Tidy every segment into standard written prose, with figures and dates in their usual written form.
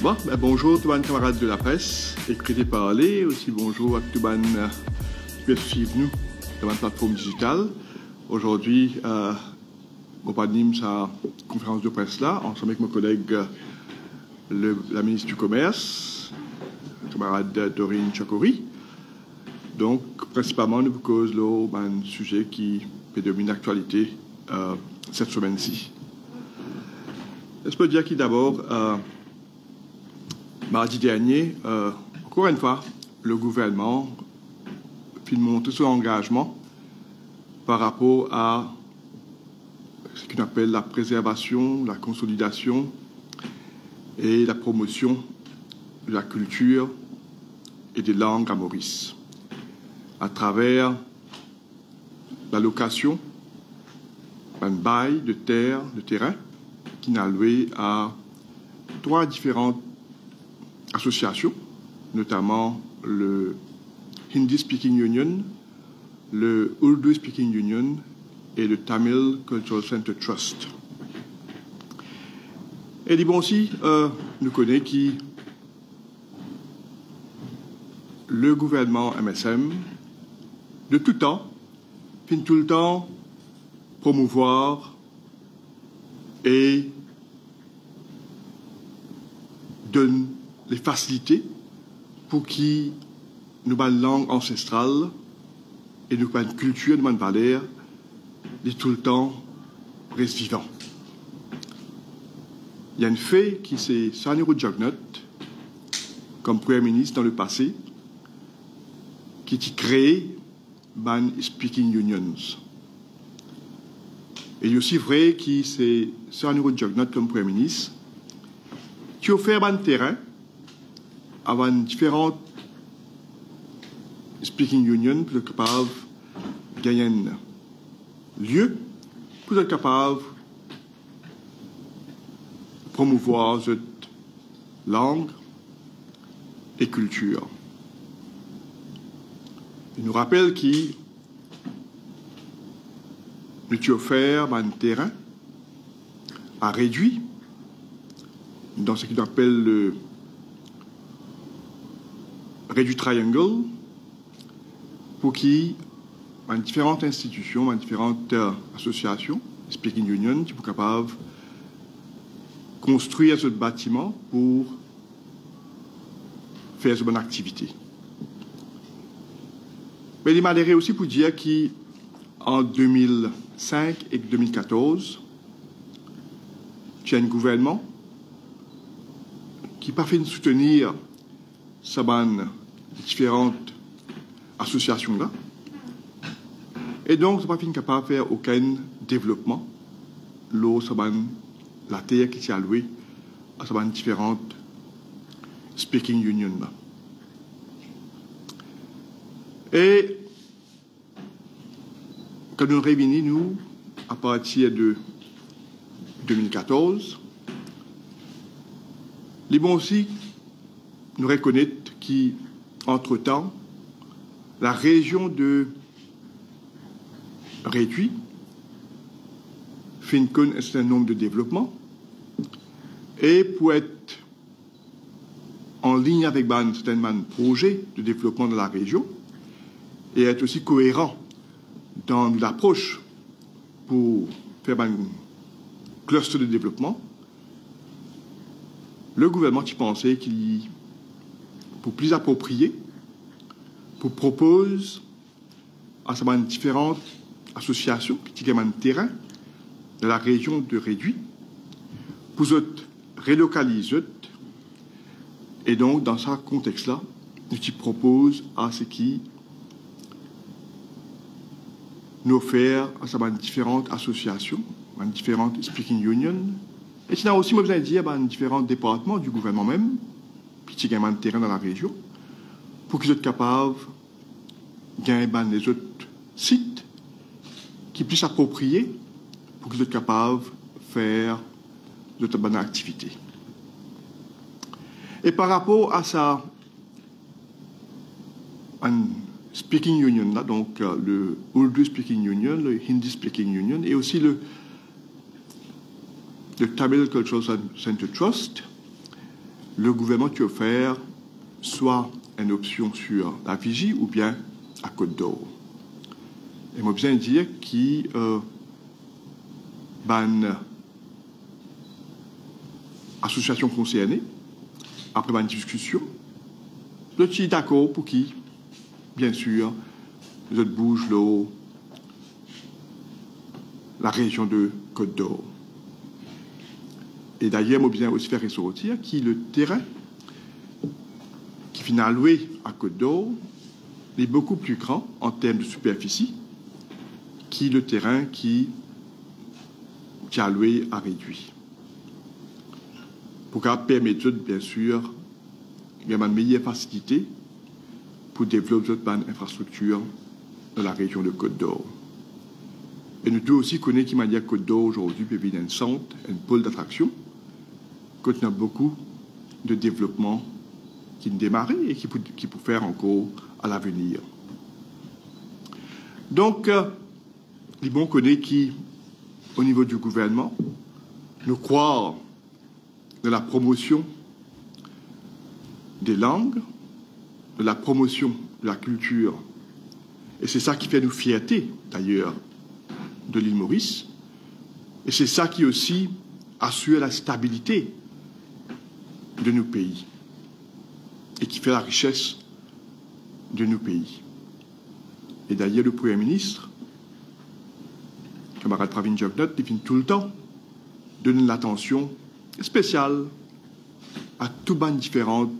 Bon, bonjour tous les camarades de la presse, écrits et parlés, aussi bonjour à tous les gens qui peuvent suivre nous dans la plateforme digitale. Aujourd'hui, on anime sa conférence de presse là, ensemble avec mon collègue, la ministre du Commerce, camarade Dorine Chakori. Donc, principalement, nous vous causons un sujet qui prédomine l'actualité cette semaine-ci. Je peux dire qu'il d'abord, mardi dernier, encore une fois, le gouvernement a montré son engagement par rapport à ce qu'on appelle la préservation, la consolidation et la promotion de la culture et des langues à Maurice, à travers l'allocation d'un bail de terre, de terrain, qui est alloué à 3 différentes associations, notamment le Hindi Speaking Union, le Urdu Speaking Union et le Tamil Cultural Center Trust. Et dit bon aussi, nous connaissons qui le gouvernement MSM, de tout temps, finit tout le temps promouvoir et donne les facilités pour qui nous avons une langue ancestrale et nous avons une culture, nous avons une valeur, et tout le temps reste vivant. Il y a une fée qui c'est Saniro Jagnot, comme Premier ministre dans le passé, qui a créé les Speaking Unions. Et il est aussi vrai que c'est Saniro Jagnot comme Premier ministre qui a offert un terrain avant différentes speaking unions pour être capable de gagner un lieu, pour être capable de promouvoir cette langue et culture. Il nous rappelle qu'il nous a offert un terrain à réduire dans ce qu'il appelle le Réduit Triangle, pour qui, dans différentes institutions, dans différentes associations, Speaking Union, qui sont capables de construire ce bâtiment pour faire cette bonne activité. Mais il m'a aussi pour dire qu'en 2005 et 2014, il y a un gouvernement qui n'a pas fait soutenir ces différentes associations-là. Et donc, ça n'a pas fini capable de faire aucun développement. La terre qui est allouée à ces différentes speaking unions-là. Et quand nous réunissons, nous, à partir de 2014, les bons aussi nous reconnaissent qu'entre-temps, la région de Réduit fait un certain nombre de développements et pour être en ligne avec un certain projet de développement de la région et être aussi cohérent dans l'approche pour faire un cluster de développement, le gouvernement y pensait qu'il, pour plus approprié, pour propose à ces différentes associations qui ont un terrain de la région de Réduit pour se relocaliser. Et donc, dans ce contexte-là, nous y propose à ce qui nous offert à ces différentes associations, à différentes speaking unions, et il y a aussi besoin de dire différents départements du gouvernement même, qui ont un terrain dans la région, pour qu'ils soient capables de gagner les autres sites qui puissent s'approprier pour qu'ils soient capables de faire de bonnes activités. Et par rapport à ça, un Speaking Union, là, donc le Urdu Speaking Union, le Hindi Speaking Union, et aussi le Tamil Cultural Center Trust, le gouvernement qui offre soit une option sur la Vigie ou bien à Côte d'Or. Et moi, bien dire qui association concernée, après une discussion, je suis d'accord pour qui, bien sûr, je bouge l'eau, la région de Côte d'Or. Et d'ailleurs, moi bien aussi faire ressortir qui le terrain qui finit alloué à Côte d'Or est beaucoup plus grand en termes de superficie qui le terrain qui est alloué à réduit. Pour permettre, bien sûr, il y a une meilleure facilité pour développer cette infrastructure dans la région de Côte d'Or. Et nous devons aussi connaître qu'il y a Côte d'Or aujourd'hui peut être un centre, un pôle d'attraction, quand il y a beaucoup de développement qui démarre et qui peut faire encore à l'avenir. Donc, les bons connaissent qui, au niveau du gouvernement, nous croient de la promotion des langues, de la promotion de la culture. Et c'est ça qui fait nous fierté, d'ailleurs, de l'île Maurice. Et c'est ça qui aussi assure la stabilité de nos pays et qui fait la richesse de nos pays. Et d'ailleurs, le Premier ministre, camarade Pravin Jugnauth, définit tout le temps, donne l'attention spéciale à toutes les différentes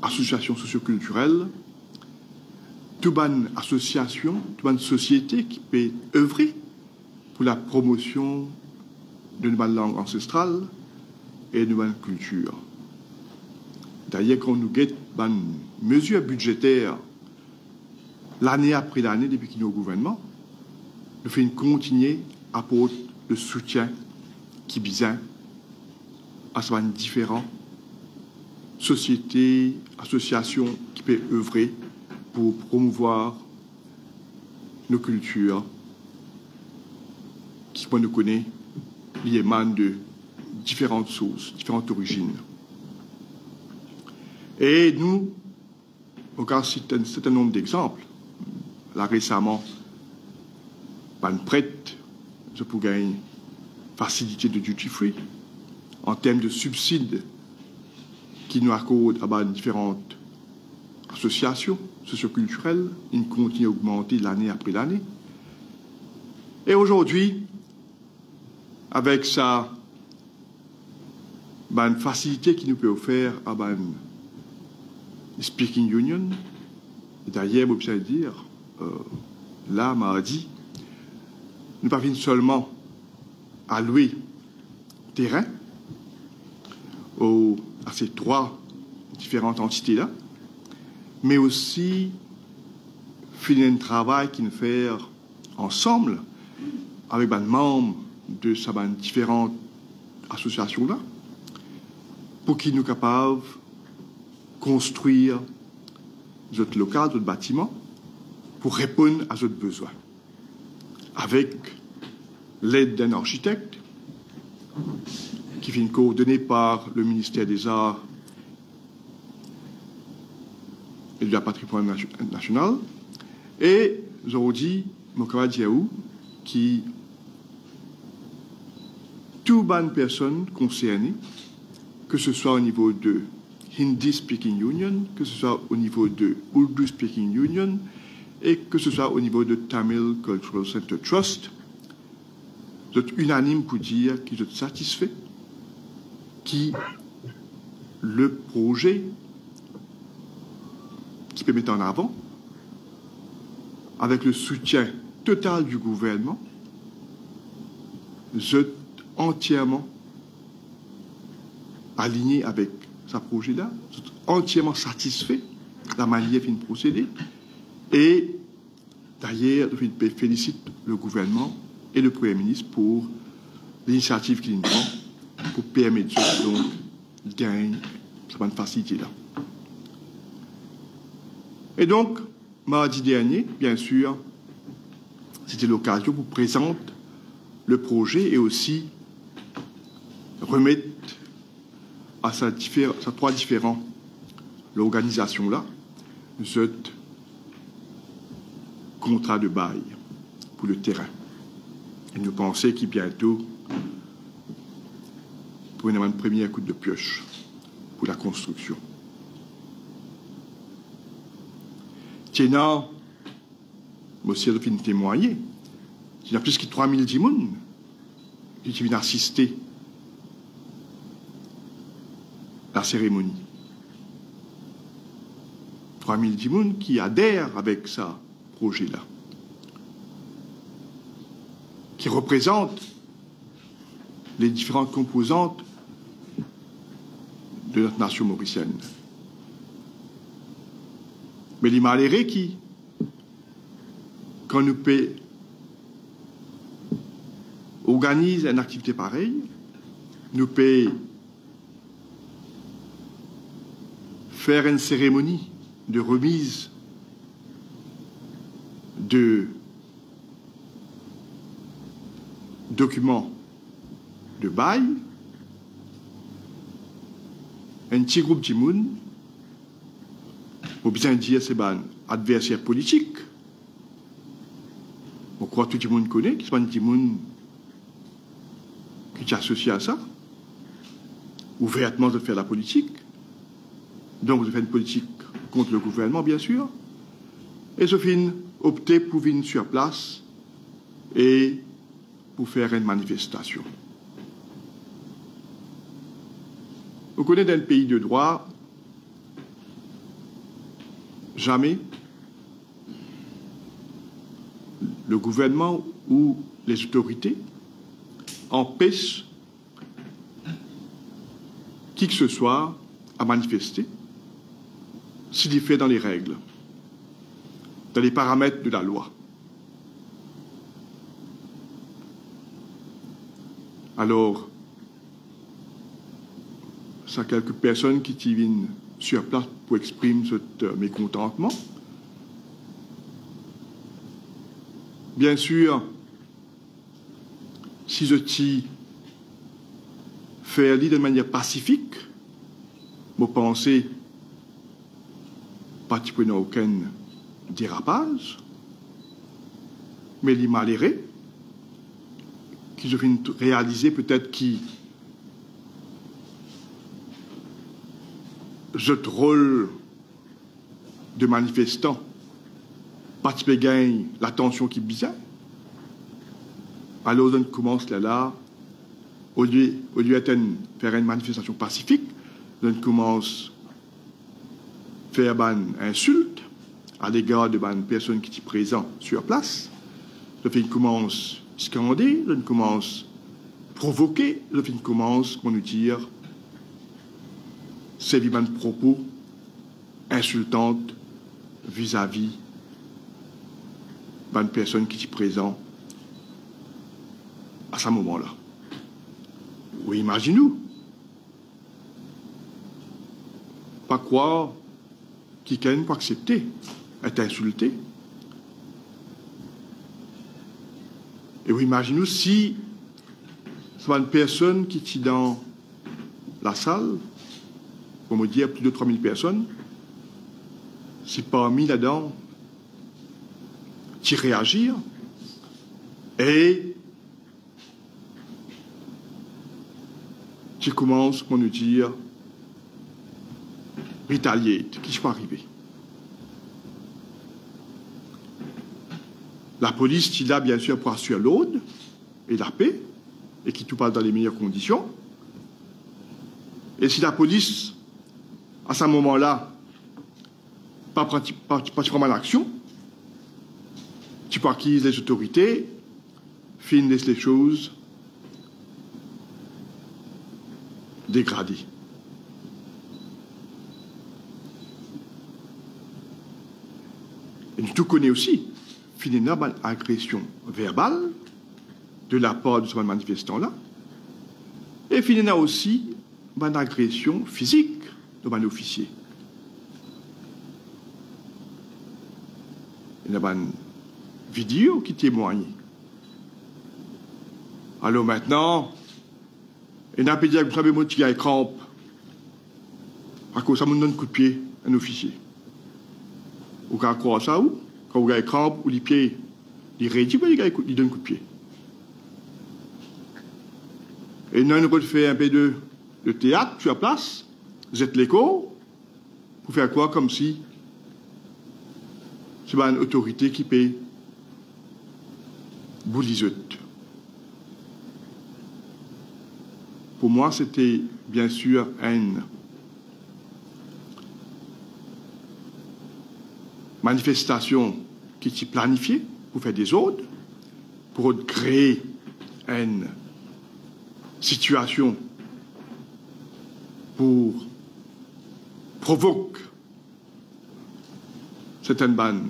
associations socioculturelles, toutes les associations, toutes les sociétés qui peuvent œuvrer pour la promotion de nos langues ancestrales et de nos cultures. D'ailleurs, quand nous guettons des mesures budgétaires l'année après l'année depuis qu'il y a au gouvernement, nous faisons continuer à apporter le soutien qui besoin à ces différentes sociétés, associations qui peuvent œuvrer pour promouvoir nos cultures qui, comme nous connaît, émanent de différentes sources, différentes origines. Et nous, on a un certain nombre d'exemples. Là, récemment, un prête, je peux gagner facilité de duty free en termes de subsides qui nous accordent à différentes associations socioculturelles. Ils continuent à augmenter l'année après l'année. Et aujourd'hui, avec sa facilité qui nous peut offrir à Speaking Union, et d'ailleurs, vous pouvez dire, là, mardi, nous pas seulement à louer terrain à ces trois différentes entités-là, mais aussi finir un travail qui nous fait ensemble avec les membres de ces différentes associations-là pour qu'ils nous capables de construire notre local, notre bâtiment pour répondre à notre besoin avec l'aide d'un architecte qui est coordonné par le ministère des Arts et de la patrimoine national, et aujourd'hui, Mokara Diaou, qui toutes les personnes concernées, que ce soit au niveau de Hindi Speaking Union, que ce soit au niveau de Urdu Speaking Union, et que ce soit au niveau de Tamil Cultural Center Trust, vous êtes unanime pour dire qu'ils sont satisfaits, que le projet qui peut mettre en avant, avec le soutien total du gouvernement, vous êtes entièrement aligné avec ce projet-là, vous êtes entièrement satisfait de la manière dont il procéder. Et d'ailleurs, je félicite le gouvernement et le Premier ministre pour l'initiative qu'il prend pour permettre donc de gagner cette facilité-là. Et donc, mardi dernier, bien sûr, c'était l'occasion pour présenter le projet et aussi remettre à sa trois différents l'organisation-là, ce contrat de bail pour le terrain. Et nous pensons qu'il bientôt, pour une première coup de pioche pour la construction. Tiens, monsieur le fin témoigner, il y a plus de 3000 personnes qui viennent assister à la cérémonie. 3000 personnes qui adhèrent avec ce projet-là, qui représentent les différentes composantes de notre nation mauricienne. Mais les malheureux qui, quand nous organisent une activité pareille, nous pouvons faire une cérémonie de remise de documents de bail, un petit groupe de monde, pour bien dire, c'est un adversaire politique. On croit que tout le monde connaît, que c'est un petit monde qui est associé à ça, ouvertement de faire la politique. Donc, vous faites une politique contre le gouvernement, bien sûr, et Sophine optait pour venir sur place et pour faire une manifestation. On connaît dans le pays de droit, jamais le gouvernement ou les autorités empêchent qui que ce soit à manifester s'il est fait dans les règles, dans les paramètres de la loi. Alors, ça quelques personnes qui viennent sur place pour exprimer ce mécontentement. Bien sûr, si je t'y fais de manière pacifique, vous pensez pas qu'il n'y a aucun dérapage, mais les malheureux qui se font réaliser peut-être qui ce rôle de manifestant participer gagne l'attention qui bizarre. Alors on commence là, au lieu de faire une manifestation pacifique, on commence à faire une insulte à l'égard de personnes qui sont présentes sur place. On commence à scander, on commence à provoquer, on commence, comment nous dire, c'est des propos insultants vis-à-vis d'une personne qui est présente à ce moment-là. Oui, imaginez-nous. Pas croire quelqu'un peut accepter, être insulté. Et oui, imaginez-nous si c'est une personne qui est dans la salle, on me dire plus de 3000 personnes, si parmi là-dedans, qui réagir et qui commence, comment nous dire, rétalier, qui peut arriver. La police qui est là, bien sûr, pour assurer l'ordre et la paix, et qui tout passe dans les meilleures conditions. Et si la police, à ce moment-là, pas pratiquement l'action, tu peux acquise les autorités, finissent les choses dégradées. Et nous tout connaissons aussi, finalement, une agression verbale de la part de ce manifestant-là, et finalement aussi une agression physique de un officier. Il y a une vidéo qui témoigne. Alors maintenant, il y a un peu de vous savez, moi, qui a crampe À cause ça, me donne un coup de pied, un officier. Vous pouvez croire ça où? Quand vous avez crampe ou les pieds, il réduit, il donne un coup de pied. Et nous avons fait un peu de théâtre sur la place, vous êtes l'écho, pour faire quoi comme si c'est une autorité qui paye boulisote. Pour moi, c'était bien sûr une manifestation qui était planifiée pour faire des ordres, pour créer une situation pour provoquer certaines bandes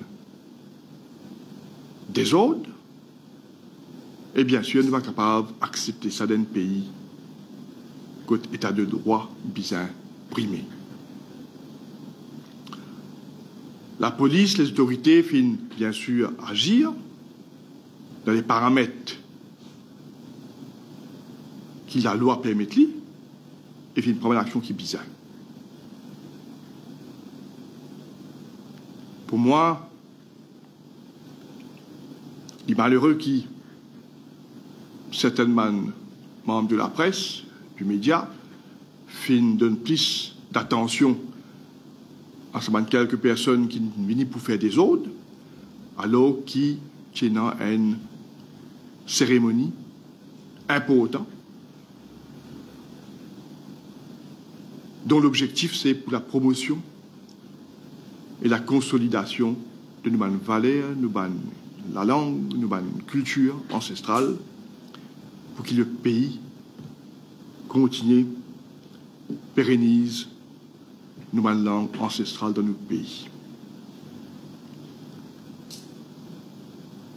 des ordres. Et bien sûr, nous sommes capables d'accepter ça d'un pays côté état de droit bizarre primé. La police, les autorités finissent bien sûr agir dans les paramètres qui la loi permet et finissent prendre une action qui est bizarre. Pour moi, les malheureux qui, certainement membres de la presse, du média, donnent plus d'attention à quelques personnes qui viennent pour faire des ordres, alors qui tiennent une cérémonie importante, dont l'objectif c'est pour la promotion et la consolidation de nos valeurs, la langue, nos culture ancestrale, pour que le pays continue, pérennise nos langues ancestrales dans notre pays.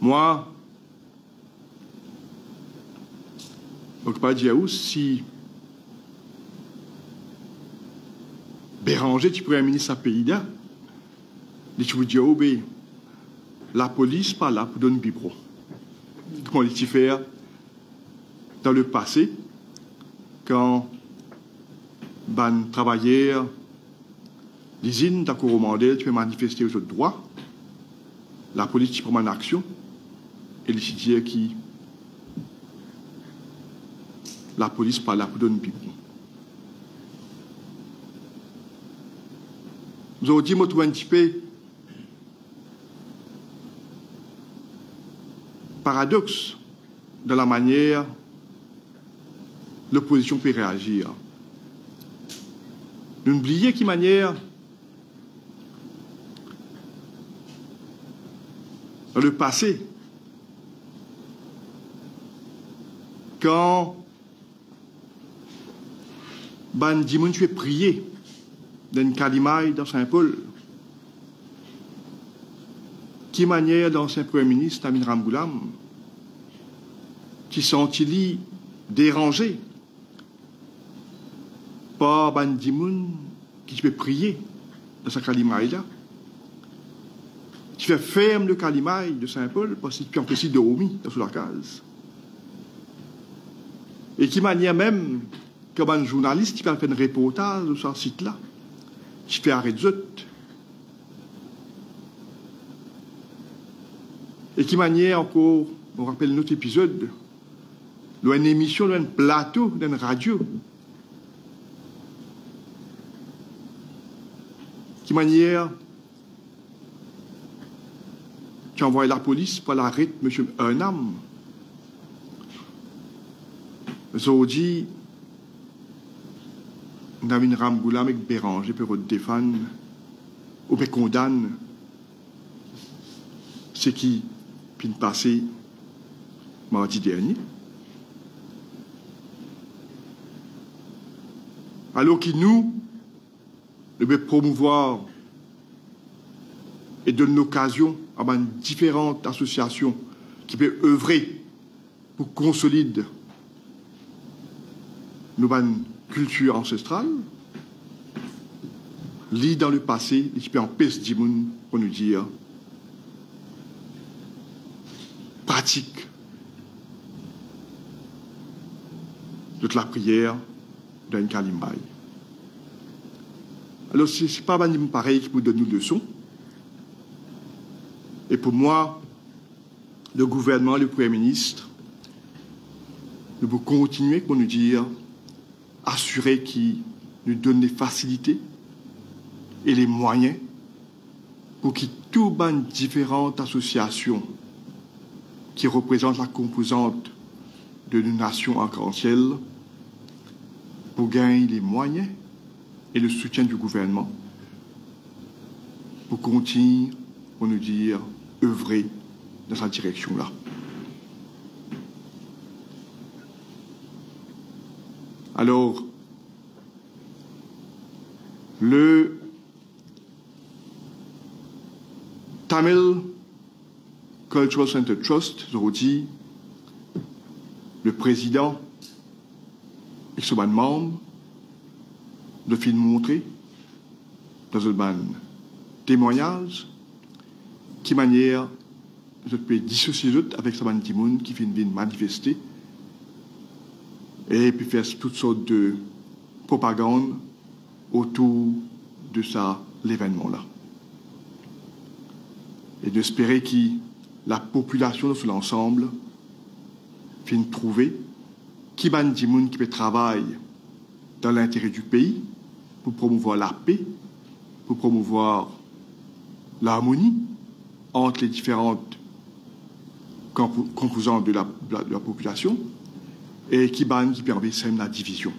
Moi, donc pas dire si Béranger, tu pourrais ministre à pays là, tu veux dire, oh, ben, la police pas là pour donner biberon. Comment il faire dans le passé, quand ban travailleurs l'usine d'accord mandel, tu peux manifester aux autres droits, la police prend une action et les dire qui la police pas là pour donner biberon. Nous avons dit, moi, tout un petit peu paradoxe de la manière l'opposition peut réagir. N'oubliez qui manière dans le passé, quand Ban Dimoun tu es prié d'un Kalimaï dans Saint-Paul, qui manière l'ancien Premier ministre Amin Ramgoulam, qui sont-ils dérangés par Ban Dimoun qui peut prier dans sa Kalimaï-là, qui fait ferme le Kalimaï de Saint-Paul parce qu'il peut empêcher de Omi dans la case. Et qui manière même comme un journaliste qui va faire un reportage sur ce site-là, qui fait arrêt de zut. Et qui manière encore, on rappelle notre épisode, une émission, un plateau, d'une radio, qui manière qui envoie la police pour l'arrêter M. Eunam. Aujourd'hui, Namin Ramgoulam avec Béranger pour défendre ou pour condamner ce qui vient de passer mardi dernier. Alors que nous devons promouvoir et donner l'occasion à différentes associations qui peuvent œuvrer pour consolider nos culture ancestrale, lit dans le passé, et qui peut empêcher Dimoun pour nous dire pratique de la prière d'un Kalimbaï. Alors, ce n'est pas pareil qui vous donne une leçon. Et pour moi, le gouvernement, le Premier ministre, nous devons continuer pour nous dire, assurer qu'il nous donne les facilités et les moyens pour que toutes les différentes associations qui représentent la composante de nos nations arc-en-ciel pour gagner les moyens et le soutien du gouvernement pour continuer, pour nous dire, œuvrer dans cette direction-là. Alors, le Tamil Cultural Center Trust, je vous dis, le président et son membre de film montré dans un témoignage qui manière je peux dissocier avec sa monde qui fait une manifester et puis faire toutes sortes de propagande autour de l'événement-là. Et d'espérer que la population dans son ensemble finisse trouver qui monde qui peut travailler dans l'intérêt du pays pour promouvoir la paix, pour promouvoir l'harmonie entre les différentes composantes de la population et qui permet la division.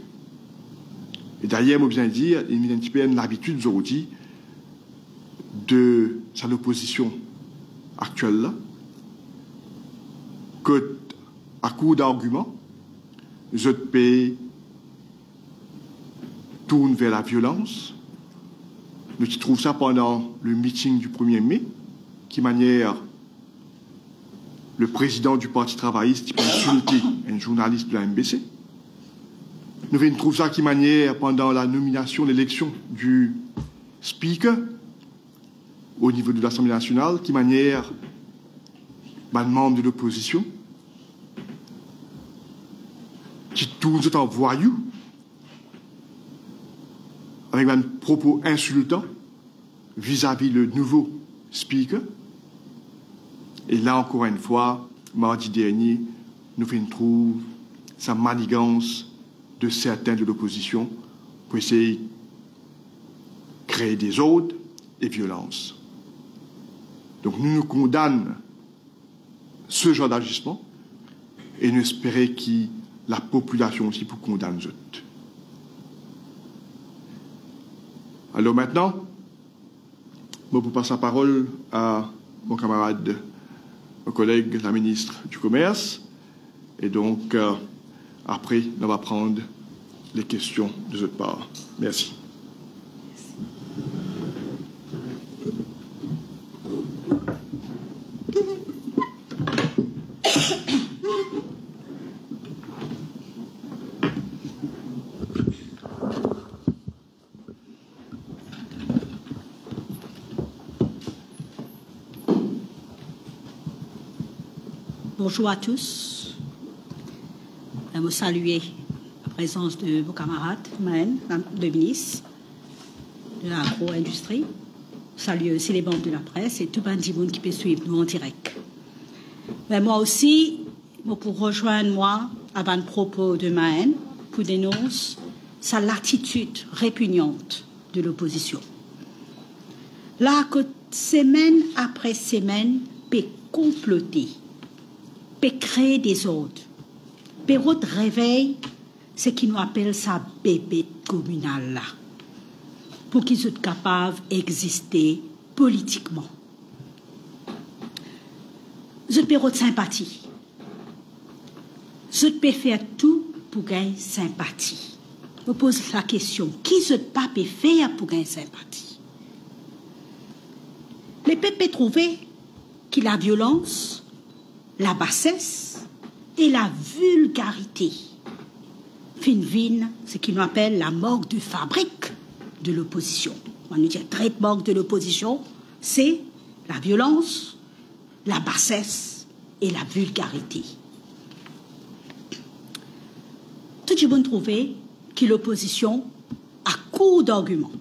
Et d'ailleurs, moi, bien dire, il y a un petit peu l'habitude aujourd'hui de l'opposition actuelle là, que à coup d'arguments, je peux tourne vers la violence. Nous trouvons ça pendant le meeting du 1er mai, qui manière le président du Parti travailliste qui peut insulter un journaliste de la MBC. Nous trouvons ça qui manière pendant la nomination, l'élection du speaker au niveau de l'Assemblée nationale, qui manière un membre de l'opposition, qui tourne en voyou, avec un propos insultant vis-à-vis le nouveau speaker. Et là, encore une fois, mardi dernier, nous trouvons sa manigance de certains de l'opposition pour essayer de créer des ordres et violences. Donc nous condamnons ce genre d'agissement et nous espérons que la population aussi pour condamner eux. Alors maintenant, je vais passer la parole à mon camarade, mon collègue, la ministre du Commerce. Et donc, après, on va prendre les questions de votre part. Merci. Bonjour à tous. Je veux saluer la présence de vos camarades, Maën, le ministre de l'agro-industrie. Saluer aussi les membres de la presse et tout le monde qui peut suivre nous en direct. Mais moi aussi, pour rejoindre moi avant le propos de Maën, pour dénoncer sa l'attitude répugnante de l'opposition. Là, que semaine après semaine, peut comploter, peut créer des ordres, peut réveiller ce qui nous appelle sa bébé communale là, pour qu'ils soient capables d'exister politiquement. Je peux de sympathie. Je peux faire tout pour gagner sympathie. Je pose la question, qui ne pas peut faire pour gagner sympathie? Les peuples trouver que la violence, la bassesse et la vulgarité finissent ce qu'on appelle la marque de fabrique de l'opposition. On nous dit très marque de l'opposition, c'est la violence, la bassesse et la vulgarité. Tout le monde trouve que l'opposition a court d'arguments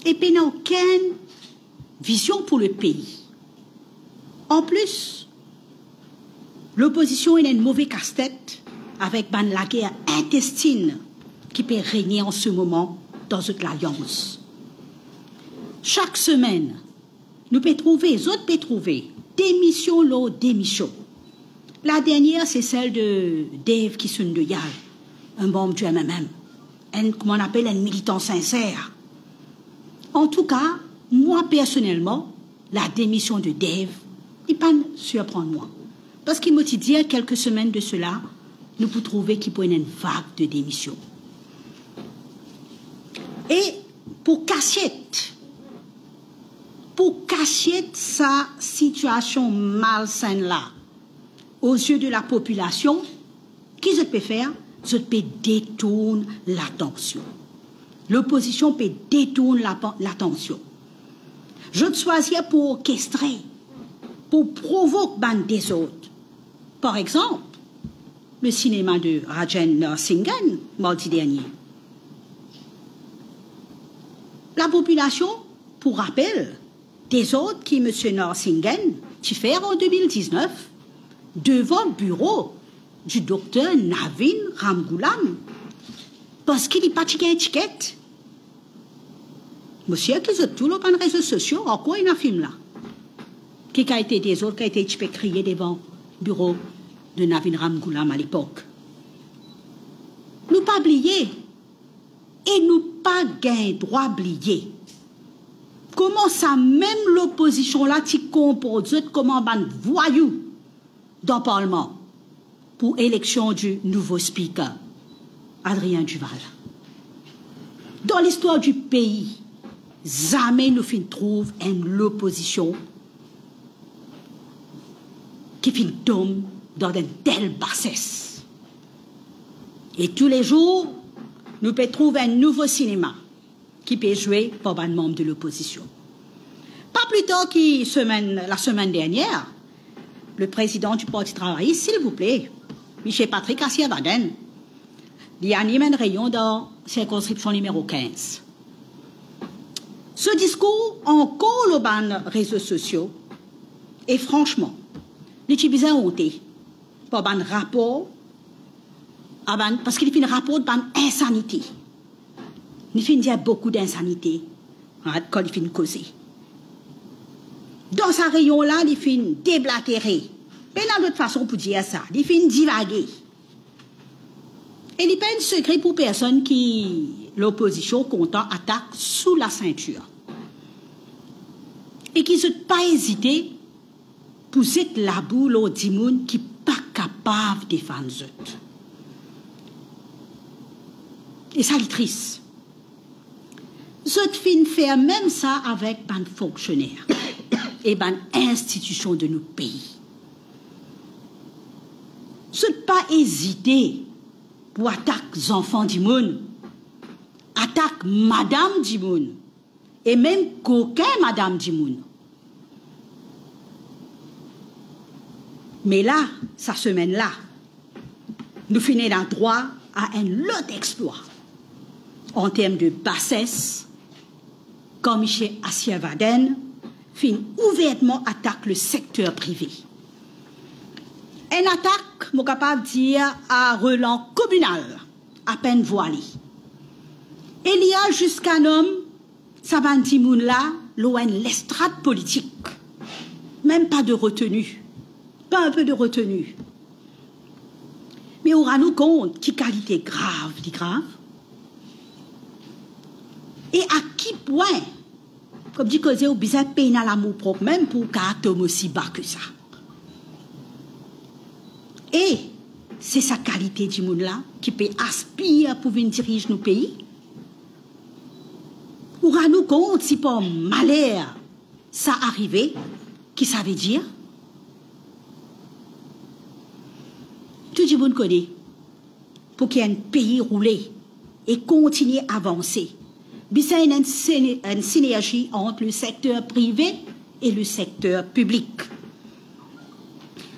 et puis n'a aucune vision pour le pays. En plus, l'opposition est une mauvaise casse-tête avec la guerre intestine qui peut régner en ce moment dans toute l'Alliance. Chaque semaine, nous pouvons trouver, démission l'eau, démission. La dernière, c'est celle de Dave Kisunduyal, un membre du MMM, comment on appelle un militant sincère. En tout cas, moi personnellement, la démission de Dave, il pas surprendre moi. Parce qu'il m'a dit il y a quelques semaines de cela, nous pouvons trouver qu'il peut y avoir une vague de démission. Et pour cacher sa situation malsaine là, aux yeux de la population, qu'est-ce que peut faire? Je peux détourner l'attention. L'opposition peut détourner l'attention. Je choisis pour orchestrer, pour provoquer des autres. Par exemple, le cinéma de Rajan Singhan, mardi dernier. La population, pour rappel, des autres qui M. Narsinghan qui fait en 2019 devant le bureau du docteur Navin Ramgoolam parce qu'il n'est pas tiré étiquette. Monsieur, qui est tout le les réseaux sociaux, en quoi il y a un film là? Qui a été des autres, qui a été crié devant le bureau de Navin Ramgoolam à l'époque. Nous pas oublier et nous pas gain droit oublier. Comment ça, même l'opposition là, qui compose comment ban voyou dans le Parlement pour élection du nouveau speaker, Adrien Duval. Dans l'histoire du pays, jamais nous trouve l'opposition qui finit tombe dans une telle bassesse. Et tous les jours, nous pouvons trouver un nouveau cinéma qui peut jouer par un membre de l'opposition. Pas plus tard que la semaine dernière, le président du Parti travailliste, s'il vous plaît, Michel Patrick Assiavaden, il anime un rayon dans la circonscription numéro 15. Ce discours, encore le ban réseaux sociaux, et franchement, il est bien honté par un rapport, parce qu'il fait un rapport d'insanité. Il fait dire beaucoup d'insanité quand il fait causer. Dans ce rayon-là, il fait déblatérer. Mais il y a d'autres façons pour dire ça. Il fait divaguer. Et il n'y a pas un secret pour personne qui, l'opposition, content, attaque sous la ceinture. Et qui ne pas hésiter pour cette la boule au dimoun qui n'est pas capable de défendre eux. Et ça, c'est triste. Je fin faire même ça avec les fonctionnaires et les institutions de nos pays. Je ne pas hésiter pour attaquer les enfants du monde, attaquer madame du monde, et même coquin madame du monde. Mais là, cette semaine-là, nous finissons le droit à un lot d'exploits en termes de bassesse, comme M. Assiavaden fin ouvertement attaque le secteur privé. Une attaque, je suis capable de dire, à relance communal, à peine voilé. Il y a jusqu'à un homme, Sabantimoun là, loin l'estrade politique. Même pas de retenue. Pas un peu de retenue. Mais on nous compte qui qualité grave, dit grave. Et à qui point, comme dit que vous besoin de peine à l'amour propre, même pour caractère aussi bas que ça. Et c'est sa qualité du monde là qui peut aspirer pour venir diriger nos pays. On nous compte si par malheur ça arrivait, qui ça veut dire? Tout le monde connaît. Pour qu'il y ait un pays roulé et continue à avancer. Il y a une synergie entre le secteur privé et le secteur public.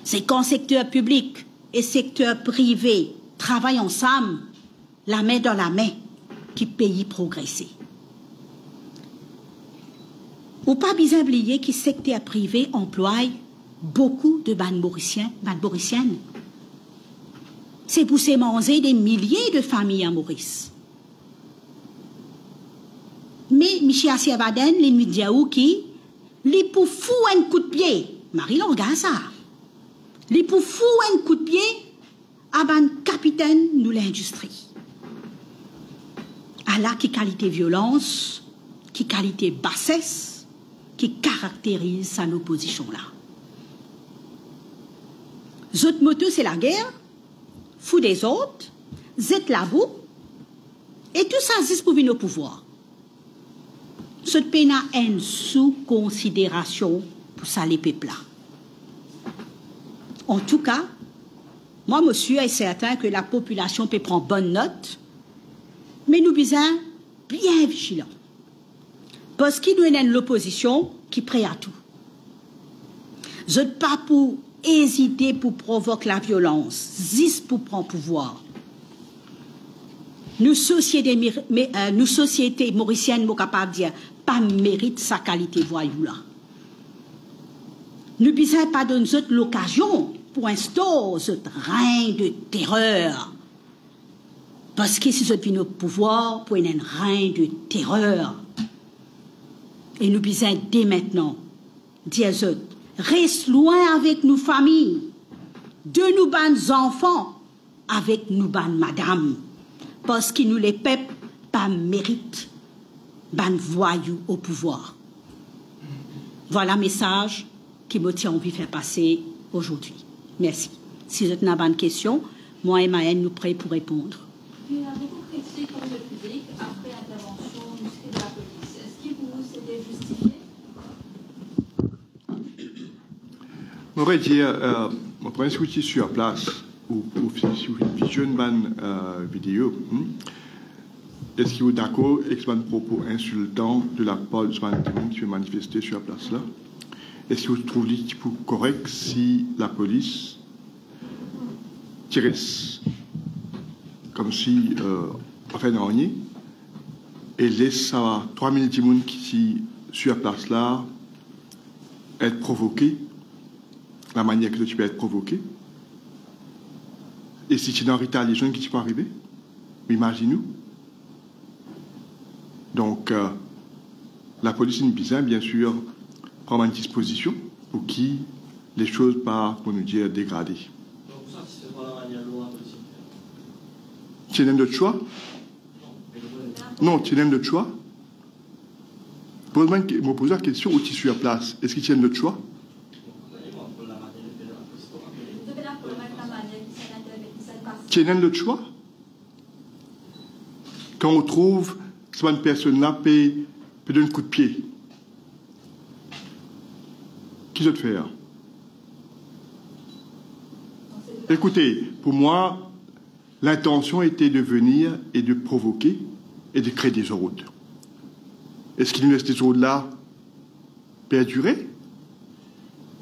C'est quand le secteur public et le secteur privé travaillent ensemble, la main dans la main, qui pays progresser. Ou pas bien oublier que le secteur privé emploie beaucoup de bandes mauriciennes. C'est pour se manger des milliers de familles à Maurice. Mais Michel Assiebaden, les médias qui, les pour fou un coup de pied, Marie-Laure Gaza, les pour fou un coup de pied à ban capitaine de l'industrie. À la qui qualité violence, qui qualité bassesse, qui caractérise sa opposition-là. Zot moto, c'est la guerre, fou des autres, zet la boue, et tout ça existe pour venir au pouvoir. Ce pays a une sous-considération pour ça les peuples là. En tout cas, moi, monsieur, est certain que la population peut prendre bonne note, mais nous sommes bien vigilants. Parce qu'il nous y a l'opposition qui est prête à tout. Je ne pas pour hésiter pour provoquer la violence, juste pour prendre pouvoir. Nous, sociétés mauriciennes, nous sommes capables de dire, pas mérite sa qualité voyou là. Nous ne pas donner l'occasion pour instaurer ce règne de terreur. Parce que si ce vient au pouvoir, pour un règne de terreur. Et nous besoin dès maintenant dire reste loin avec nos familles, de nous bonnes enfants, avec nous bonnes madame, parce que nous les peuples pas mérite ban voyous au pouvoir. Voilà le message qui me tient envie de faire passer aujourd'hui. Merci. Si vous avez une bonne question, moi et Maëlle, nous prêts pour répondre. Il y a beaucoup de critiques dans le public après l'intervention musclée de la police. Est-ce que pour vous, c'était justifié? On va dire, mon premier switch sur place, ou si vous visionnez une vidéo, est-ce que vous êtes d'accord avec ce propos insultant de la part de ce qui veut manifester sur place là? Est-ce que vous trouvez correct si la police tirait comme si on fait rien et laisse 3 000 personnes qui sur la place là être provoqués, la manière que tu peux être provoqué? Et si tu es en rétaliation, qui peut arriver? Imaginez-nous. Donc, la police est bien sûr, prendre une disposition pour qui les choses pas, pour nous dire, dégradées. Donc, ça, c'est pas la manière dont la police fait. Tu as d'autres choix? Non, tu as d'autres choix? Pose-moi la question où tu suis à place. Est-ce que tu as d'autres choix? Tu as d'autres choix? Quand on trouve que cette personne-là peut donner un coup de pied, qui doit faire? Écoutez, pour moi, l'intention était de venir et de provoquer et de créer des ordres. Est-ce qu'il nous laisse des ordres-là perdurer?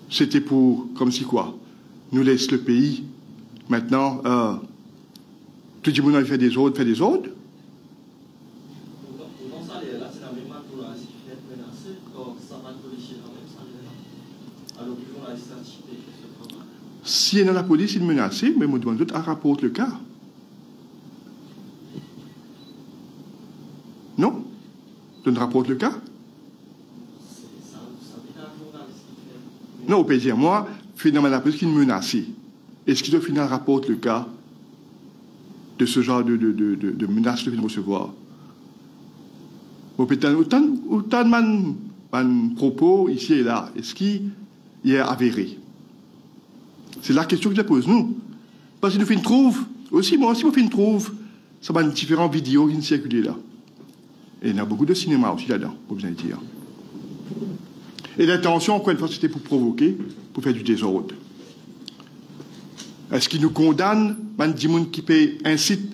C'était pour, comme si quoi, nous laisse le pays, maintenant, tout le monde fait des ordres, Si il y a la police, il est menacé, mais on demande à rapporter le cas. Non? On rapporte le cas? Non, on peut dire, moi, finalement, la police qui est menacée. Est-ce qu'il doit finalement rapporter le cas de ce genre de menace que je viens de recevoir? Autant de propos ici et là, est-ce qu'il est avéré? C'est la question que je pose, nous. Parce que nous faisons une trouve, aussi, moi aussi, je fais une trouve, ça va différentes vidéos qui circulent là. Et il y a beaucoup de cinéma aussi là-dedans, pour vous dire. Et l'intention, encore une fois, c'était pour provoquer, pour faire du désordre. Est-ce qu'il nous condamne, man qui paye incite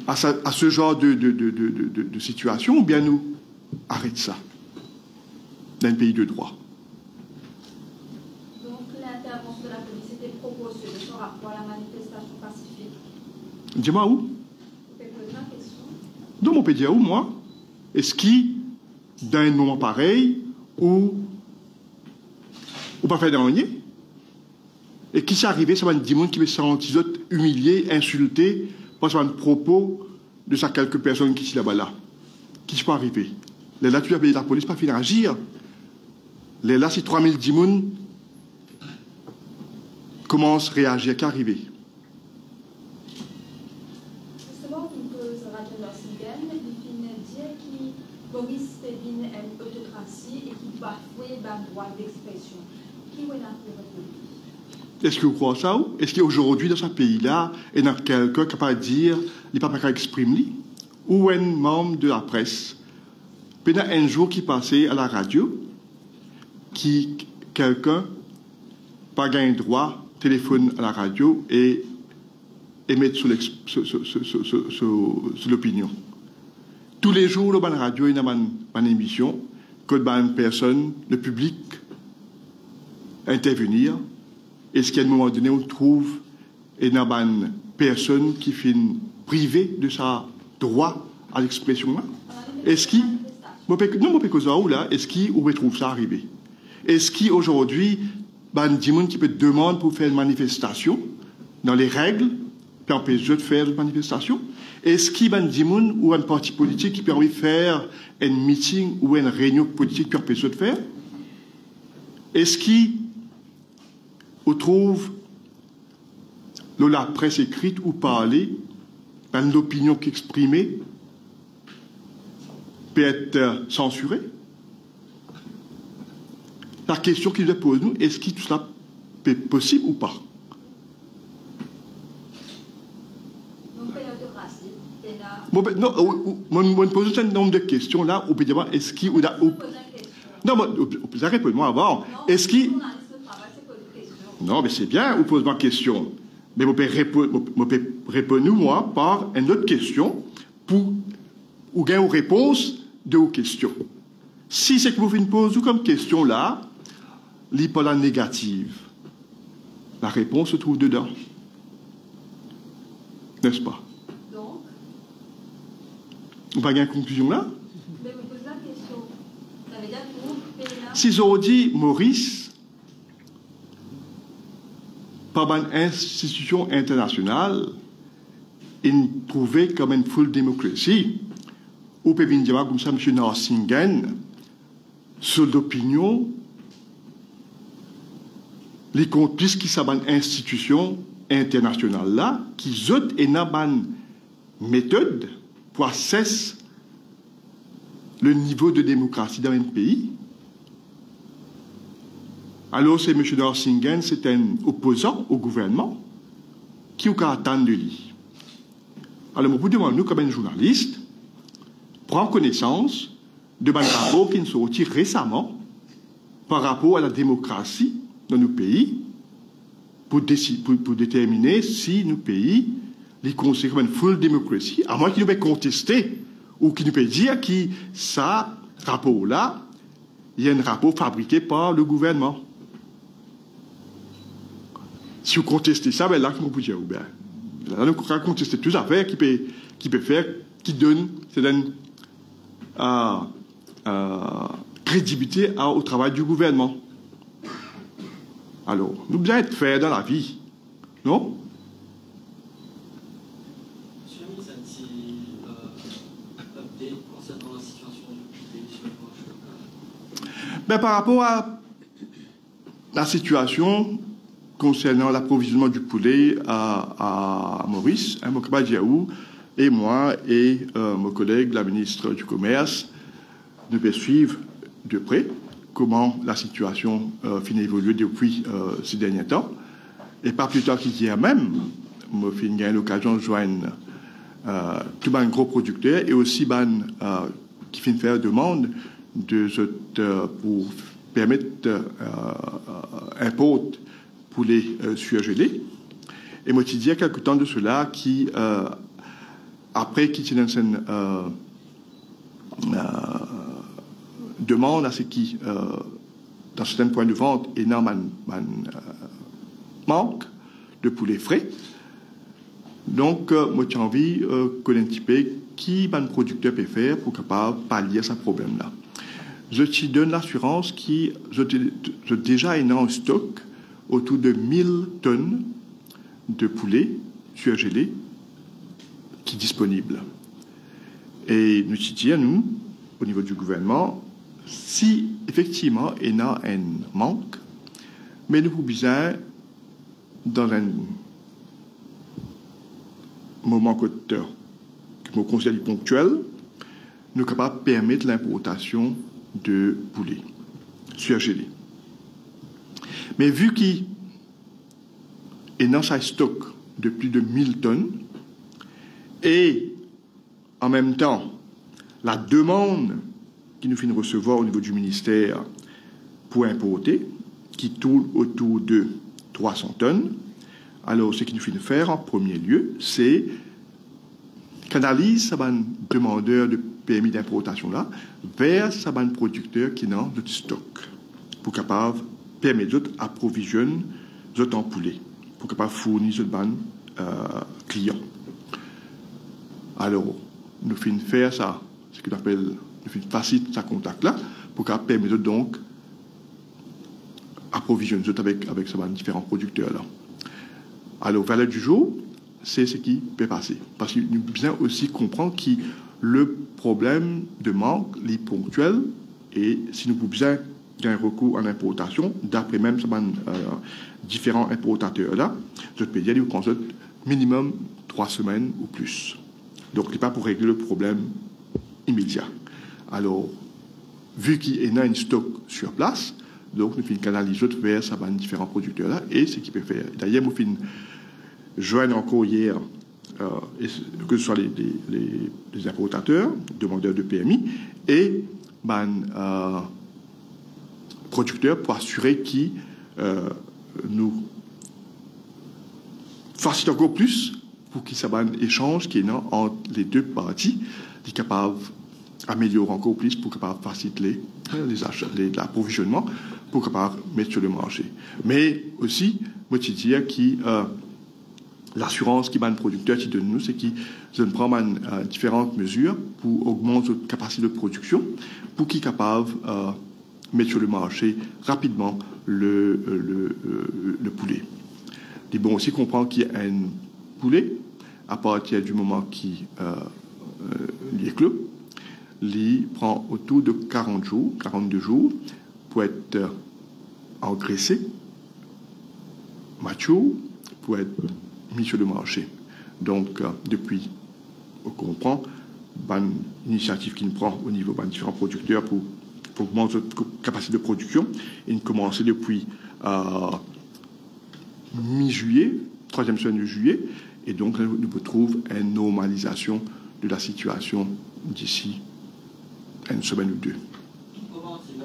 à ce genre de situation, ou bien nous arrête ça dans un pays de droit? Donc l'intervention de la police était proportionnée par rapport à la manifestation pacifique. Dis-moi où? Vous pouvez poser la question. Donc on peut dire où, moi? Est-ce qu'il d'un moment pareil où on pas fait rien. Et qui s'est arrivé, ça va dire monde qui me senti humilié, insulté par un propos de ça quelques personnes qui sont là-bas là. Qui sont arrivés. Là, tu as payé la police pas finir agir. Là, si 3000 dimoun commencent à réagir, qu'est arrivé? Justement, on pose Radio Norsingen, il finit dire que Boris Stevin a une autocratie et qu'il bafouait le droit d'expression. Qui est la Est-ce que vous croyez ça? Est-ce qu'aujourd'hui, dans ce pays-là, il y a quelqu'un capable de dire, il n'est pas capable d'exprimer, ou un membre de la presse, pendant un jour qui passait à la radio, qui quelqu'un pas gagné droit, téléphone à la radio et émettre sur l'opinion. Tous les jours, dans la radio, il y a une émission, que une personne, le public, intervenir. Est-ce qu'à un moment donné, on trouve une personne qui finit privée de sa droit à l'expression là? Est-ce qu'il non, là, est-ce qu'il trouve ça arrivé? Est-ce qu'aujourd'hui, des gens qui peut demander pour faire une manifestation dans les règles, puis empêcher de faire une manifestation? Est-ce qu'il y a des gens ou un parti politique qui permet de faire un meeting ou une réunion politique puis empêcher de faire? Est-ce qu'on trouve la presse écrite ou parlée, l'opinion qui est exprimée peut être censurée? La question qu'il nous pose, nous, est-ce que tout cela est possible ou pas? Bon, ben, non, on pose un nombre de questions là, on peut dire, est-ce qu'il ou là, non, on peut répondre avant. Est-ce qu'il non, mais c'est bien, on pose ma question. Mais on peut répondre moi par une autre question pour ou gagner une réponse de vos questions. Si c'est que vous faites une pose comme question là, l'hypothèse négative, la réponse se trouve dedans. N'est-ce pas? Donc, on va gagner une conclusion là? Mais vous posez la question. Ça veut dire que vous, si j'aurais dit Maurice, par une institution internationale, il trouvait comme une full démocratie, ou peut venir dire comme ça, M. Norsingen, sur l'opinion, les complices qui sont une institution internationale là, qui ont une méthode pour assesser le niveau de démocratie dans un pays. Alors, c'est M. Norsingen, c'est un opposant au gouvernement qui a attendre de lui. Alors, vous demandez, nous, comme un journaliste, prendre connaissance de un rapport qui nous sorti récemment par rapport à la démocratie dans nos pays pour déterminer si nos pays les considèrent comme une full démocratie, à moins qu'ils nous aient contesté ou qu'ils nous aient dire que ça, rapport-là, il y a un rapport fabriqué par le gouvernement. Si vous contestez ça, ben là, comment vous dire, ben, là, nous contester toutes les affaires qui peut faire, qui donne, c'est une crédibilité au travail du gouvernement. Alors, nous devons être faits dans la vie, non? Monsieur le ministre, un petit update concernant la situation du pays sur le marché local. Ben, par rapport à la situation concernant l'approvisionnement du poulet à Maurice, Mokaba Diaou, et moi et mon collègue, la ministre du Commerce, nous devons suivre de près comment la situation finit d'évoluer depuis ces derniers temps. Et pas plus tard qu'hier même, moi j'ai eu l'occasion de joindre tout un gros producteur et aussi qui finit faire demande pour permettre un pot pour les surgeler. Et moi, je dis il y a quelque temps de cela qui, après qu'il y ait une demande à ce qui, dans certains points de vente, énormément manque de poulet frais. Donc, moi, j'ai envie de connaître un petit peu qui un producteur peut faire pour capable pallier à ce problème-là. je te donne l'assurance qui je déjà en stock autour de 1000 tonnes de poulet surgelé qui est disponible. Et nous disons, nous, au niveau du gouvernement, si effectivement il y a un manque, mais nous pouvons besoin, dans un moment que nous considérons ponctuel, nous sommes capables de permettre l'importation de poulet surgelé. Mais vu qu'il est dans sa stock de plus de 1000 tonnes, et en même temps, la demande qui nous fait recevoir au niveau du ministère pour importer, qui tourne autour de 300 tonnes, alors ce qui nous fait faire en premier lieu, c'est canaliser ce demandeur de permis d'importation là vers ce producteur qui n'a de stock pour capable permettre d'approvisionner en poulet, pour capable fournir ce client. Alors, nous faisons faire ça, ce qu'on appelle, nous faisons faciliter ce contact-là, pour permettre donc approvisionner avec ces différents producteurs-là. Alors, valeur du jour, c'est ce qui peut passer. Parce que nous devons aussi comprendre que le problème de manque est ponctuel, et si nous pouvons d'un recours en importation, d'après même ces différents importateurs-là, je peux dire qu'ils prennent minimum 3 semaines ou plus. Donc, ce n'est pas pour régler le problème immédiat. Alors, vu qu'il y a un stock sur place, donc nous faisons canaliser vers ces différents producteurs-là et ce qu'ils peuvent faire. D'ailleurs, nous faisons joindre encore hier, que ce soit les importateurs, demandeurs de PMI, et producteurs pour assurer qu'ils nous facilitent encore plus pour qu'il y ait un échange qui est entre les deux parties, qui est capable d'améliorer encore plus pour capable faciliter les achats, l'approvisionnement, pour capable mettre sur le marché. Mais aussi, moi, je dis que l'assurance qui va le producteur qui donne nous, c'est qu'il prend différentes mesures pour augmenter notre capacité de production, pour qu'il soit capable de mettre sur le marché rapidement le poulet. Il est bon aussi comprendre qu'il y a un poulet, à partir du moment qu'il est clos, il prend autour de 40 jours, 42 jours, pour être engraissé, mature, pour être mis sur le marché. Donc, depuis qu'on prend, l'initiative qu'il prend au niveau des différents producteurs pour augmenter notre capacité de production, il a commencé depuis mi-juillet, 3e semaine de juillet, et donc nous retrouvons une normalisation de la situation d'ici une semaine ou deux. Comment c'est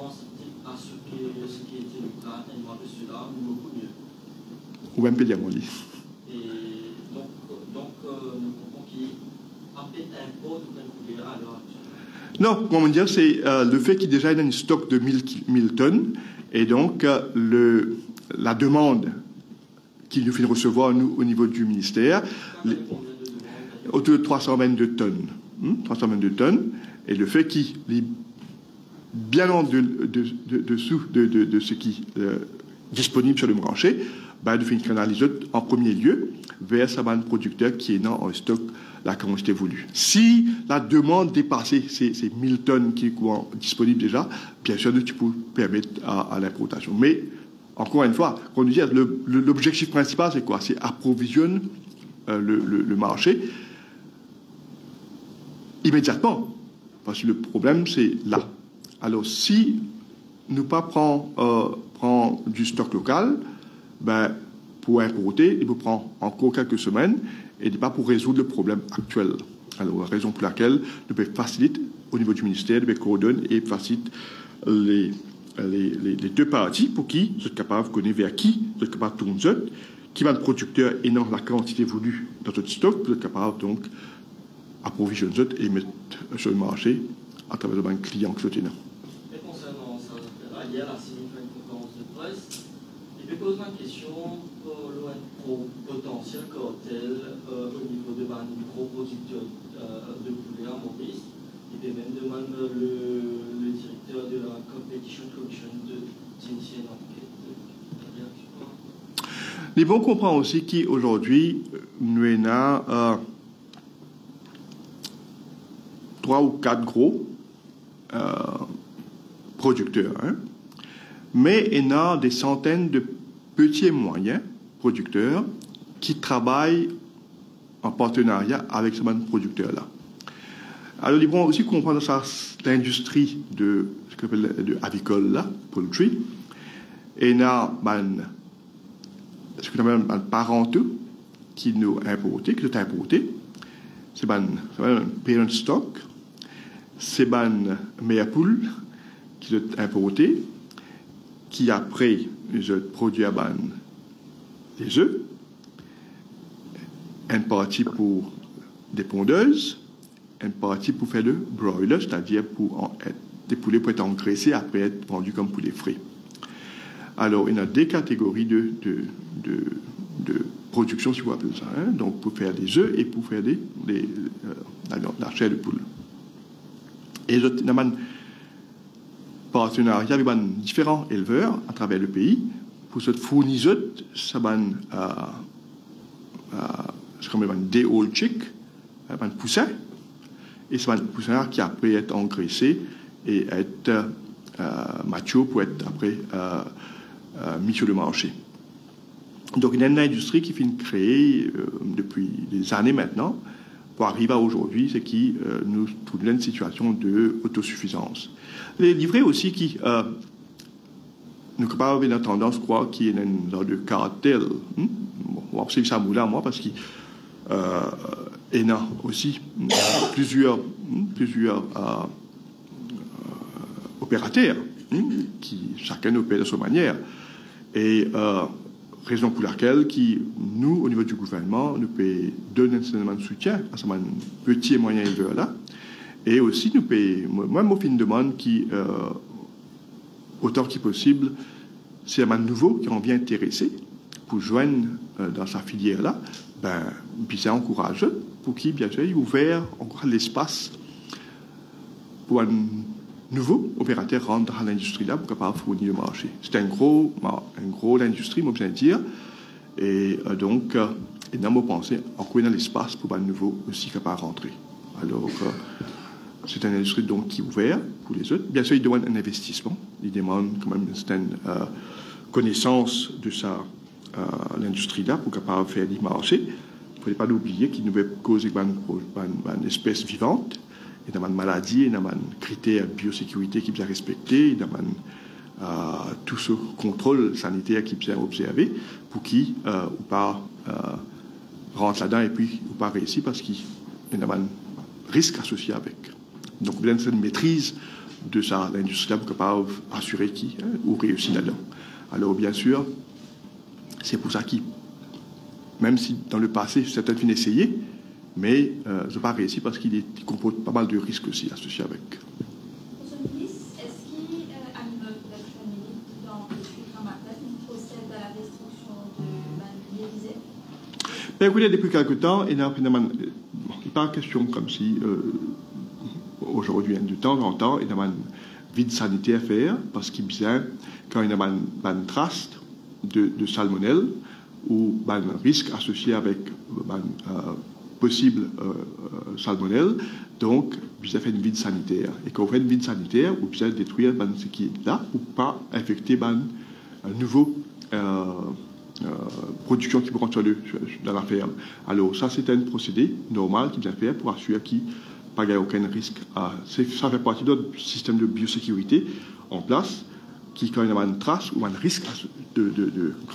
à ce qui était le cas un mois de cela, beaucoup mieux. Ou même peut dire mon lit. Et donc nous comprenons qu'il y a peut-être un pot de poulet à l'heure actuelle. Non, comment dire, c'est le fait qu'il y ait déjà un stock de 1000 tonnes, et donc la demande qu'il nous fait recevoir nous, au niveau du ministère, autour de 322 tonnes. 322 tonnes, et le fait qu'il est bien en dessous de ce qui est disponible sur le marché, nous faisons canaliser en premier lieu vers ce producteur qui est en stock la quantité voulue. Si la demande dépasse ces 1000 tonnes qui sont disponibles déjà, bien sûr, tu peux permettre à l'importation. Mais, encore une fois, quand on dit l'objectif principal, c'est quoi? C'est approvisionner le marché immédiatement. Parce que le problème, c'est là. Alors, si nous pas prend du stock local, pour importer, il peut prendre encore quelques semaines et pas pour résoudre le problème actuel. Alors, la raison pour laquelle nous pouvons faciliter au niveau du ministère, nous pouvons coordonner et faciliter les deux parties pour qui vous êtes capable de connaître vers qui vous êtes capable de tourner, qui va le producteur et non la quantité voulue dans votre stock, vous êtes capable donc approvisionner et mettre sur le marché à travers le client que vous avez. Et concernant ça, hier, la CIMI fait une conférence de presse. Il me pose une question pour le potentiel cartel au niveau de gros producteurs de poulet à Maurice. Il peut même demander le directeur de la Les bons comprennent aussi qu'aujourd'hui, nous avons 3 ou 4 gros producteurs, hein? Mais il y a des centaines de petits et moyens producteurs qui travaillent en partenariat avec ces producteurs-là. Alors, ils vont aussi comprendre l'industrie de ce qu'on appelle de avicole, là, poultry. Et il y a ce qu'on appelle un parenteux qui nous importé, qui est importé. C'est un parent stock. C'est un meilleur poule qui est importé, qui après produit des œufs, une partie pour des pondeuses, une partie pour faire le broiler, c'est-à-dire pour des poulets pour être engraissés après être vendus comme poulets frais. Alors, il y a des catégories de production, si vous appelez ça, hein? Donc pour faire des œufs et pour faire la chair de poule. Et il y a un partenariat avec différents éleveurs à travers le pays pour se fournir ce comme un day old chick, un poussin, et c'est un poussin qui après être engraissé et être mature pour être après mis sur le marché. Donc il y a une industrie qui finit de créer depuis des années maintenant pour arriver à aujourd'hui, c'est qui nous trouve une situation d'autosuffisance. Les livrets aussi qui nous capables une tendance croire qu'il y a une sorte de cartel. Bon, on va observer ça là moi parce qu'il y a aussi plusieurs opérateurs qui chacun opère de sa manière. Et raison pour laquelle nous, au niveau du gouvernement, nous pouvons donner un certain soutien à ce petit et moyen éleveur-là. Et aussi, nous pouvons, moi, mon fin de demande qui, autant que possible, c'est un nouveau qui en vient intéresser pour joindre dans sa filière-là, puis c'est encouragé pour qu'il, bien sûr, ouvert encore l'espace pour un nouveau opérateur rentre dans l'industrie là pour capable fournir le marché. C'est un gros industrie, moi je viens de dire, et donc il y a pensé encore dans l'espace pour un nouveau aussi capable de rentrer. Alors c'est une industrie donc qui est ouverte pour les autres. Bien sûr, il demande un investissement, il demande quand même une certaine connaissance de l'industrie là pour capable faire du marché. Il ne faut pas l'oublier qu'il nous veut causer une espèce vivante. Il y a une maladie, il y a un critère de biosécurité qui doit respecter, il y a tout ce contrôle sanitaire qui doit observer pour qu'il ou pas rentre là-dedans et puis ou pas réussi parce qu'il y a un risque associé avec. Donc, il y a une maîtrise de l'industrie pour capable assurer qui ou réussit là-dedans. Alors, bien sûr, c'est pour ça qu'il, même si dans le passé, certains ont essayé, mais je n'ai pas réussi parce qu'il comporte pas mal de risques aussi associés avec. Monsieur le ministre, est-ce qu'il y a un immeuble dans le district Ramadan qui procède à la destruction de l'Élysée? Écoutez, depuis quelque temps, il n'y a pas question comme si aujourd'hui, de temps en temps, il y a un vide sanitaire à faire parce qu'il y a quand il y a une trace de salmonelle ou un risque associé avec possible salmonelle, donc vous avez fait une vide sanitaire. Et quand vous faites une vide sanitaire, vous pouvez détruire ce qui est là ou pas infecter un nouveau production qui pourra être dans la ferme. Alors ça, c'est un procédé normal qui vient faire pour assurer qu'il n'y a pas aucun risque. Ça fait partie d'un système de biosécurité en place qui, quand il y a une trace ou un risque quand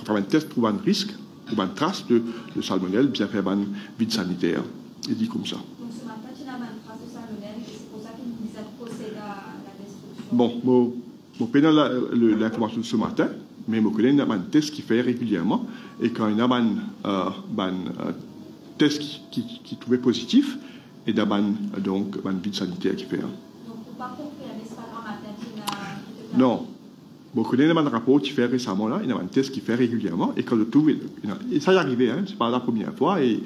on fait un test pour un risque ou une trace de salmonelle, bien faire un vide sanitaire. Il dit comme ça. Donc ce matin, tu n'as pas une trace de salmonelle et c'est pour ça qu'il nous a procédé à la destruction. Bon, je n'ai pas l'information de ce matin, mais je connais un test qui fait régulièrement. Et quand il y a un test qui trouvait positif, et il y a un vide sanitaire qui fait. Donc, pour pas confirmer, c'est pas grand matin qui n'a. Non. Bon, il y a un rapport qui fait récemment, là, il y a un test qui fait régulièrement, et quand je trouve, et ça y est arrivé, hein, c'est pas la première fois, et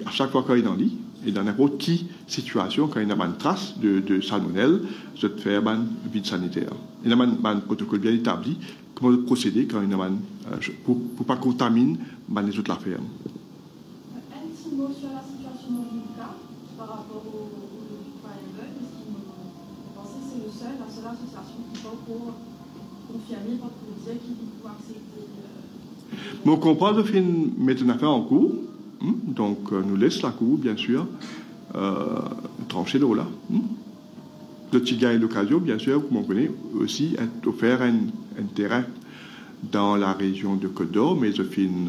à chaque fois qu'il en lit, et dans n'importe quelle situation, quand il y a une trace de salmonelle, je te fais un vide sanitaire. Il y a un protocole bien établi comment procéder quand il y a pour ne pas contaminer les autres affaires. Un petit mot sur la situation du cas par rapport au Firebird, parce que vous pensez que c'est la seule association qui peut pour confirmer, pour dire qu'il peut accepter. Mon comprend de faire mettre une affaire en cours, donc nous laisse la cour, bien sûr, trancher l'eau là. Le petit gars et l'occasion, bien sûr, comme on connaît, aussi offert un terrain dans la région de Côte d'Or, mais je finis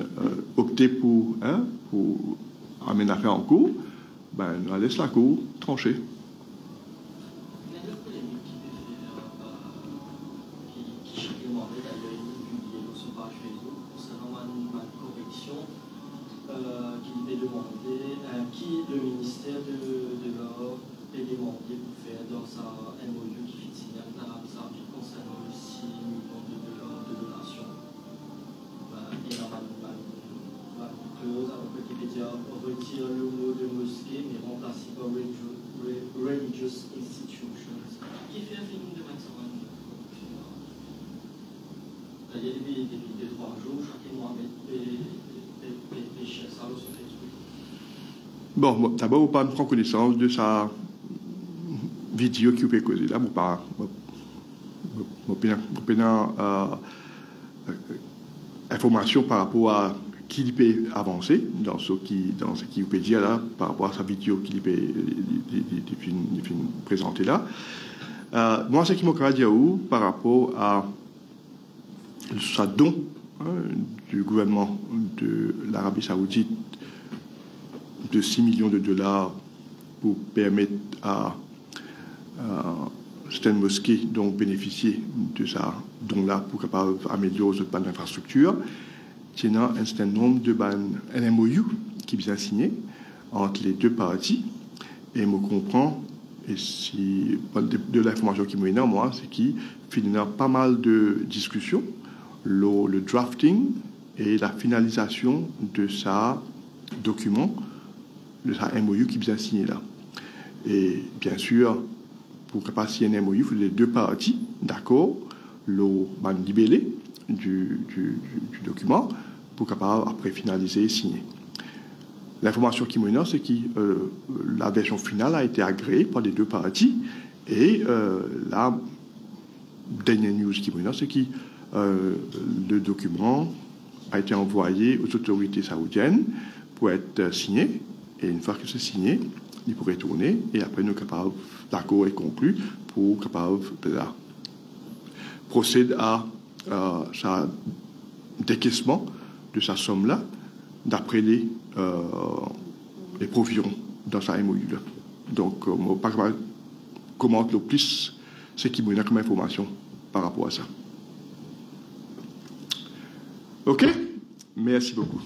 opter pour amener l'affaire en cours, ben, on laisse la cour trancher. Qui le ministère de l'Or est demandé pour faire dans sa MOU qui fit signer avec l'Arabie Saoudite concernant les 6 millions de dollars de donations. Et la clause avec Wikipédia retire le mot de mosquée mais remplacé par religious institutions. Qui fait un film de Maximum? Il y a depuis 2-3 jours, chacun doit mettre des chers sur Facebook. Bon, d'abord, on prend connaissance de sa vidéo qui peut causer là, information par rapport à qui peut avancer dans ce qui peut dire là, par rapport à sa vidéo qui peut présenter là. Moi, ce qui m'a dit par rapport à sa don du gouvernement de l'Arabie Saoudite de 6 millions de dollars pour permettre à certaines mosquées donc bénéficier de ça don-là pour capable améliorer cette bande d'infrastructure. Il y a un certain nombre de un MOU qui est bien signé entre les deux parties et me comprend et si de l'information qui me donne moi c'est qu'il y a pas mal de discussions le drafting et la finalisation de ça document de sa MOU qui est bien signé là. Et bien sûr, pour passer un MOU, il faut les deux parties, d'accord, le libellé du document, pour capable après finaliser et signer. L'information qui me donne, c'est que la version finale a été agréée par les deux parties, et la dernière news qui me donne, c'est que le document a été envoyé aux autorités saoudiennes pour être signé. Et une fois que c'est signé, il pourrait tourner et après nous capables, l'accord est conclu pour capable procéder à sa décaissement de sa somme là d'après les provisions dans sa MOU là. Donc pas comment le plus ce qui me donne comme information par rapport à ça. Ok, merci beaucoup.